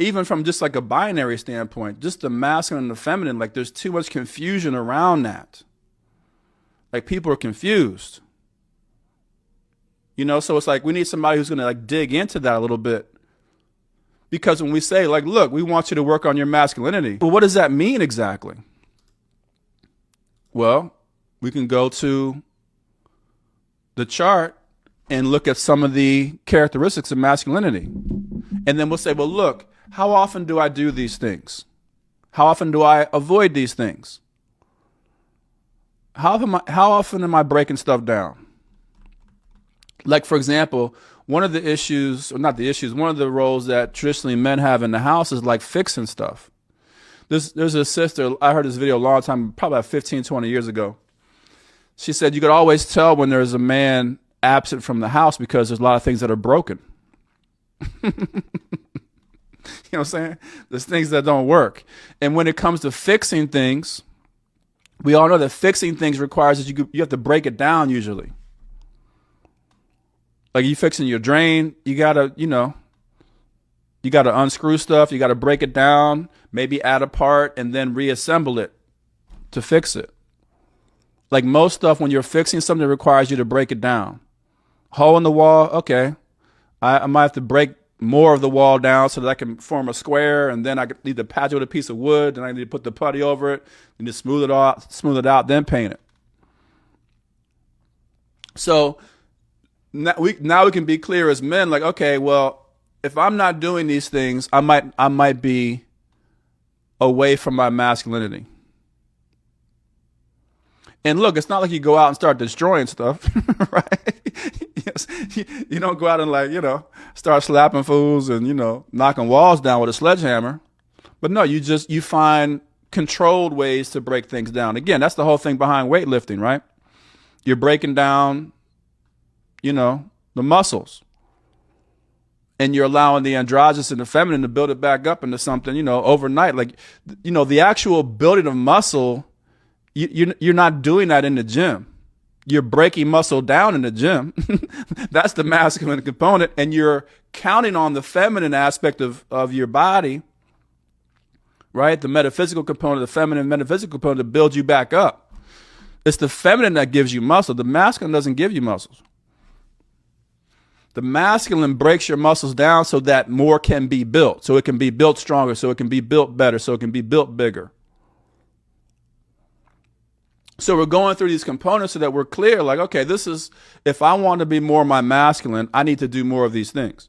even from just like a binary standpoint, just the masculine and the feminine, like there's too much confusion around that. Like people are confused. You know, so it's like we need somebody who's going to like dig into that a little bit. Because when we say like, look, we want you to work on your masculinity. Well, what does that mean exactly? Well, we can go to the chart and look at some of the characteristics of masculinity. And then we'll say, well, look, how often do I do these things? How often do I avoid these things? How often am I breaking stuff down? Like, for example, one of the issues, or not the issues, one of the roles that traditionally men have in the house is like fixing stuff. There's a sister, I heard this video a long time, probably about 15, 20 years ago. She said you could always tell when there's a man absent from the house because there's a lot of things that are broken. You know what I'm saying? There's things that don't work. And when it comes to fixing things, we all know that fixing things requires that you have to break it down usually. Like you fixing your drain, you gotta unscrew stuff, you gotta break it down, maybe add a part and then reassemble it to fix it. Like most stuff, when you're fixing something, it requires you to break it down. Hole in the wall, okay. I might have to break more of the wall down so that I can form a square, and then I need to patch it with a piece of wood, and I need to put the putty over it, and to smooth it out, then paint it. So now we can be clear as men, like, okay, well, if I'm not doing these things, I might be away from my masculinity. And look, it's not like you go out and start destroying stuff, right? Yes. You don't go out and like, start slapping fools and, knocking walls down with a sledgehammer. But no, you find controlled ways to break things down. Again, that's the whole thing behind weightlifting, right? You're breaking down, the muscles. And you're allowing the androgynous and the feminine to build it back up into something, overnight. Like, the actual building of muscle, you're not doing that in the gym. You're breaking muscle down in the gym. That's the masculine component. And you're counting on the feminine aspect of your body, right? The metaphysical component, the feminine metaphysical component to build you back up. It's the feminine that gives you muscle. The masculine doesn't give you muscles. The masculine breaks your muscles down so that more can be built. So it can be built stronger, so it can be built better, so it can be built bigger. So we're going through these components so that we're clear, like, okay, if I want to be more my masculine, I need to do more of these things.